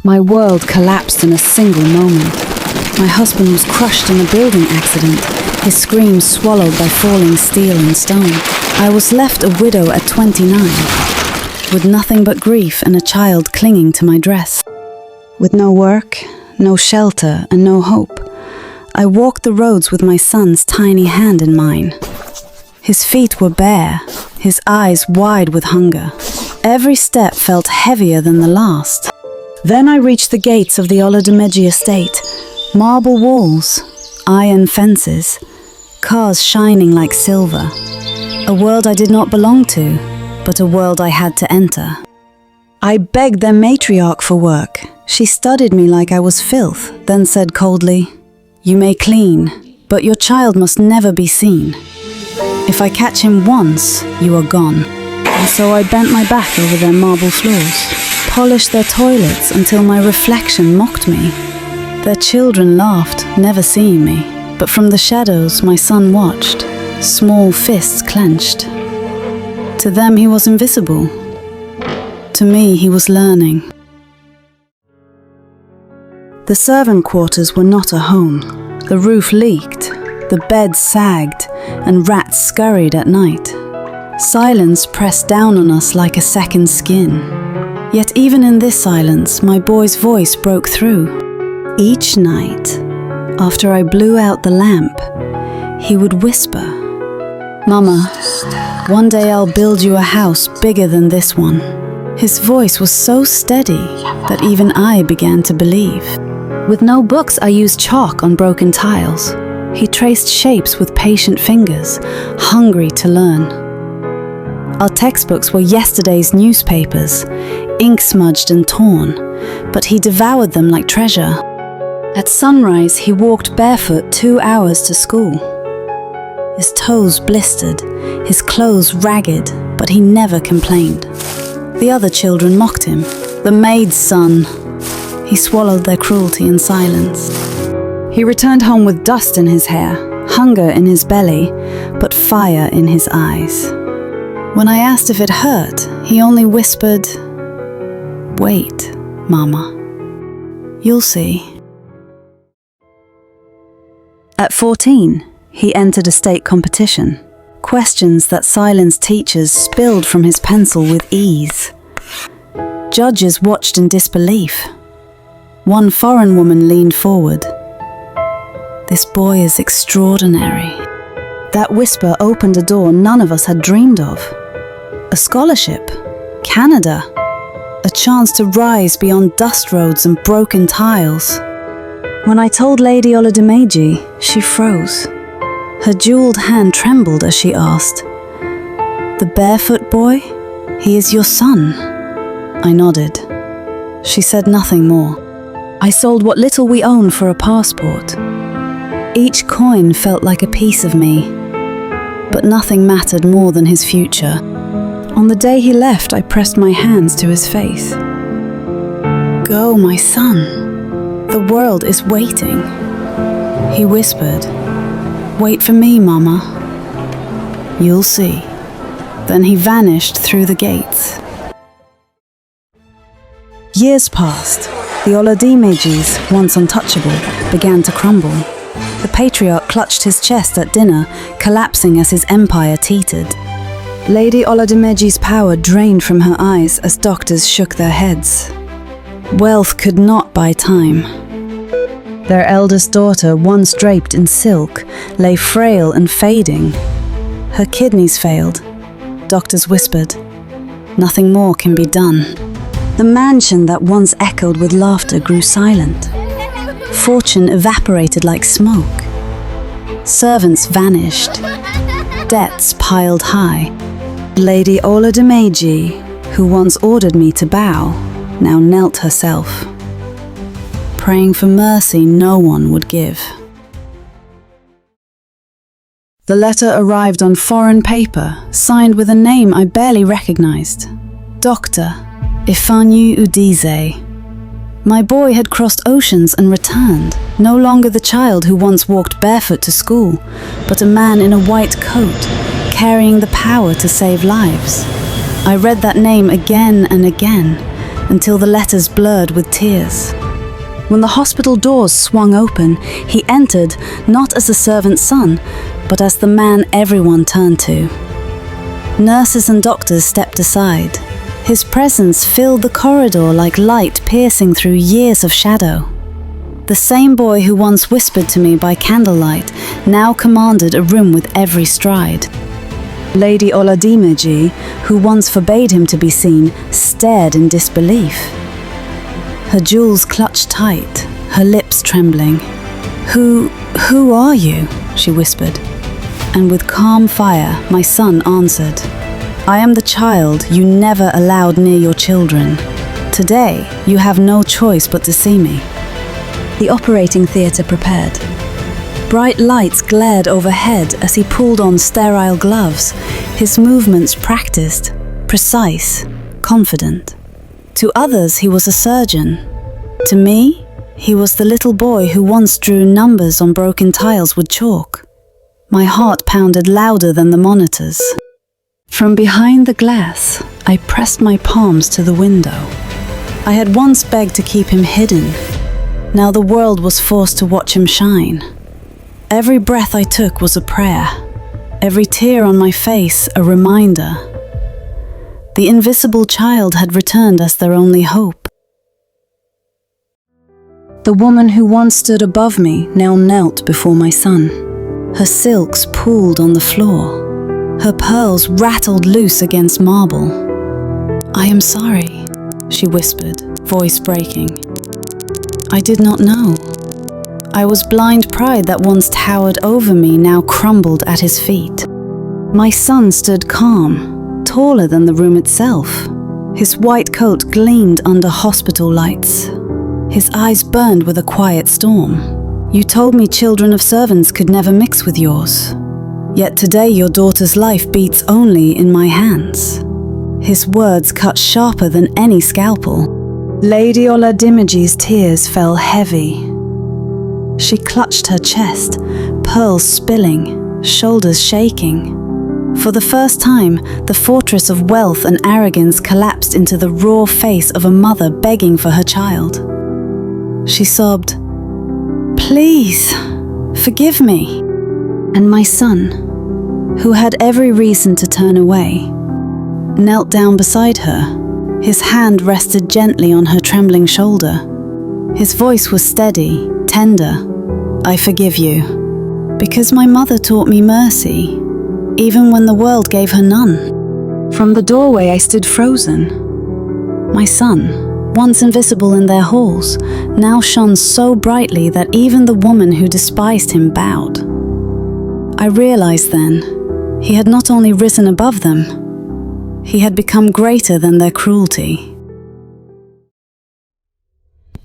My world collapsed in a single moment. My husband was crushed in a building accident, his screams swallowed by falling steel and stone. I was left a widow at 29, with nothing but grief and a child clinging to my dress. With no work, no shelter, and no hope, I walked the roads with my son's tiny hand in mine. His feet were bare, his eyes wide with hunger. Every step felt heavier than the last. Then I reached the gates of the Oladimeji estate. Marble walls, iron fences, cars shining like silver. A world I did not belong to, but a world I had to enter. I begged their matriarch for work. She studied me like I was filth, then said coldly, "You may clean, but your child must never be seen. If I catch him once, you are gone." And so I bent my back over their marble floors, polished their toilets until my reflection mocked me. Their children laughed, never seeing me, but from the shadows my son watched, small fists clenched. To them he was invisible. To me he was learning. The servant quarters were not a home. The roof leaked, the beds sagged, and rats scurried at night. Silence pressed down on us like a second skin. Yet even in this silence, my boy's voice broke through. Each night, after I blew out the lamp, he would whisper, "Mama, one day I'll build you a house bigger than this one." His voice was so steady that even I began to believe. With no books, I used chalk on broken tiles. He traced shapes with patient fingers, hungry to learn. Our textbooks were yesterday's newspapers, ink-smudged and torn, but he devoured them like treasure. At sunrise, he walked barefoot 2 hours to school. His toes blistered, his clothes ragged, but he never complained. The other children mocked him. The maid's son. He swallowed their cruelty in silence. He returned home with dust in his hair, hunger in his belly, but fire in his eyes. When I asked if it hurt, he only whispered, "Wait, Mama. You'll see." At 14, he entered a state competition. Questions that silenced teachers spilled from his pencil with ease. Judges watched in disbelief. One foreign woman leaned forward. "This boy is extraordinary." That whisper opened a door none of us had dreamed of. A scholarship, Canada, a chance to rise beyond dust roads and broken tiles. When I told Lady Oladimeji, she froze. Her jeweled hand trembled as she asked, "The barefoot boy? He is your son?" I nodded. She said nothing more. I sold what little we owned for a passport. Each coin felt like a piece of me, but nothing mattered more than his future. On the day he left, I pressed my hands to his face. "Go, my son. The world is waiting." He whispered, "Wait for me, Mama. You'll see." Then he vanished through the gates. Years passed. The Oladimejis, once untouchable, began to crumble. The patriarch clutched his chest at dinner, collapsing as his empire teetered. Lady Oladimeji's power drained from her eyes as doctors shook their heads. Wealth could not buy time. Their eldest daughter, once draped in silk, lay frail and fading. Her kidneys failed. Doctors whispered, "Nothing more can be done." The mansion that once echoed with laughter grew silent. Fortune evaporated like smoke. Servants vanished. Debts piled high. Lady Oladimeji, who once ordered me to bow, now knelt herself, praying for mercy no one would give. The letter arrived on foreign paper, signed with a name I barely recognized. Dr. Ifeanyi Udize. My boy had crossed oceans and returned, no longer the child who once walked barefoot to school, but a man in a white coat, carrying the power to save lives. I read that name again and again, until the letters blurred with tears. When the hospital doors swung open, he entered not as a servant son, but as the man everyone turned to. Nurses and doctors stepped aside. His presence filled the corridor like light piercing through years of shadow. The same boy who once whispered to me by candlelight now commanded a room with every stride. Lady Oladimeji, who once forbade him to be seen, stared in disbelief. Her jewels clutched tight, her lips trembling. Who are you?" she whispered. And with calm fire, my son answered, "I am the child you never allowed near your children. Today, you have no choice but to see me." The operating theatre prepared. Bright lights glared overhead as he pulled on sterile gloves, his movements practiced, precise, confident. To others, he was a surgeon. To me, he was the little boy who once drew numbers on broken tiles with chalk. My heart pounded louder than the monitors. From behind the glass, I pressed my palms to the window. I had once begged to keep him hidden. Now the world was forced to watch him shine. Every breath I took was a prayer. Every tear on my face a reminder. The invisible child had returned as their only hope. The woman who once stood above me now knelt before my son. Her silks pooled on the floor. Her pearls rattled loose against marble. "I am sorry," she whispered, voice breaking. I did not know. I was blind pride that once towered over me now crumbled at his feet. My son stood calm, taller than the room itself. His white coat gleamed under hospital lights. His eyes burned with a quiet storm. "You told me children of servants could never mix with yours. Yet today your daughter's life beats only in my hands." His words cut sharper than any scalpel. Lady Oladimeji's tears fell heavy. She clutched her chest, pearls spilling, shoulders shaking. For the first time, the fortress of wealth and arrogance collapsed into the raw face of a mother begging for her child. She sobbed, "Please, forgive me." And my son, who had every reason to turn away, knelt down beside her. His hand rested gently on her trembling shoulder. His voice was steady, tender. "I forgive you, because my mother taught me mercy, even when the world gave her none." From the doorway I stood frozen. My son, once invisible in their halls, now shone so brightly that even the woman who despised him bowed. I realized then, he had not only risen above them, he had become greater than their cruelty.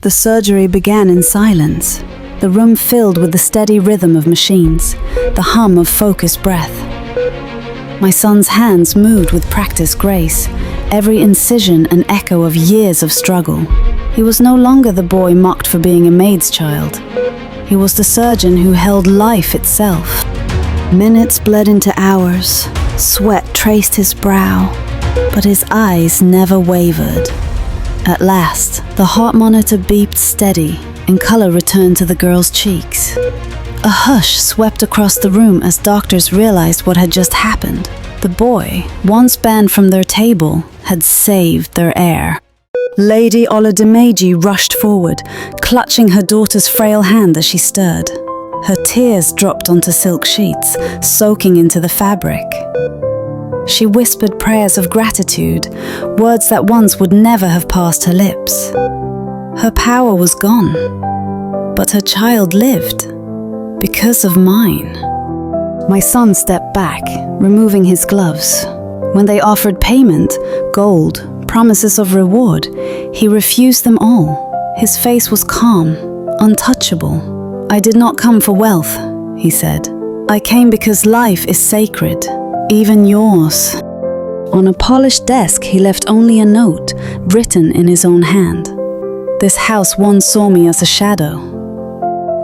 The surgery began in silence, the room filled with the steady rhythm of machines, the hum of focused breath. My son's hands moved with practiced grace, every incision an echo of years of struggle. He was no longer the boy mocked for being a maid's child. He was the surgeon who held life itself. Minutes bled into hours, sweat traced his brow, but his eyes never wavered. At last, the heart monitor beeped steady, and color returned to the girl's cheeks. A hush swept across the room as doctors realized what had just happened. The boy, once banned from their table, had saved their heir. Lady Oladimeji rushed forward, clutching her daughter's frail hand as she stirred. Her tears dropped onto silk sheets, soaking into the fabric. She whispered prayers of gratitude, words that once would never have passed her lips. Her power was gone, but her child lived, because of mine. My son stepped back, removing his gloves. When they offered payment, gold, promises of reward, he refused them all. His face was calm, untouchable. "I did not come for wealth," he said. "I came because life is sacred, even yours." On a polished desk, he left only a note, written in his own hand. "This house once saw me as a shadow.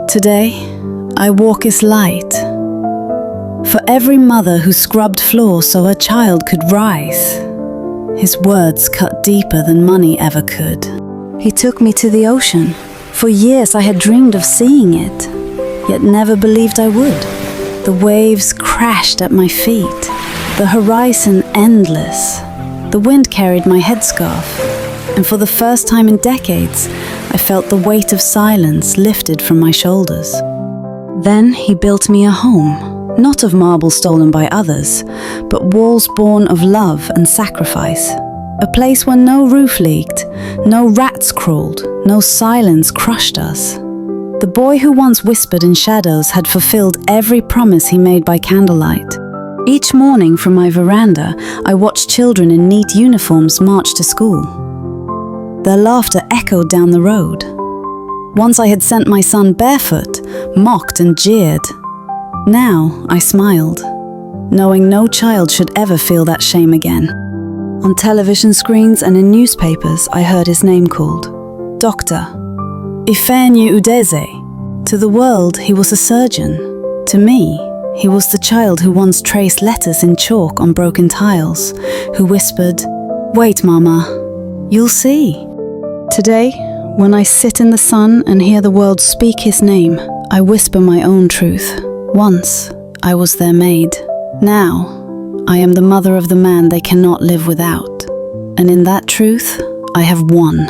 Today, I walk as light. For every mother who scrubbed floors so her child could rise. His words cut deeper than money ever could. He took me to the ocean. For years I had dreamed of seeing it, yet never believed I would. The waves crashed at my feet, the horizon endless. The wind carried my headscarf, and for the first time in decades, I felt the weight of silence lifted from my shoulders. Then he built me a home, not of marble stolen by others, but walls born of love and sacrifice. A place where no roof leaked, no rats crawled, no silence crushed us. The boy who once whispered in shadows had fulfilled every promise he made by candlelight. Each morning from my veranda, I watched children in neat uniforms march to school. Their laughter echoed down the road. Once I had sent my son barefoot, mocked and jeered. Now I smiled, knowing no child should ever feel that shame again. On television screens and in newspapers, I heard his name called. Dr. Ifeanyi Udeze. To the world, he was a surgeon. To me, he was the child who once traced letters in chalk on broken tiles, who whispered, "Wait, Mama, you'll see." Today, when I sit in the sun and hear the world speak his name, I whisper my own truth. Once, I was their maid. Now, I am the mother of the man they cannot live without. And in that truth, I have won.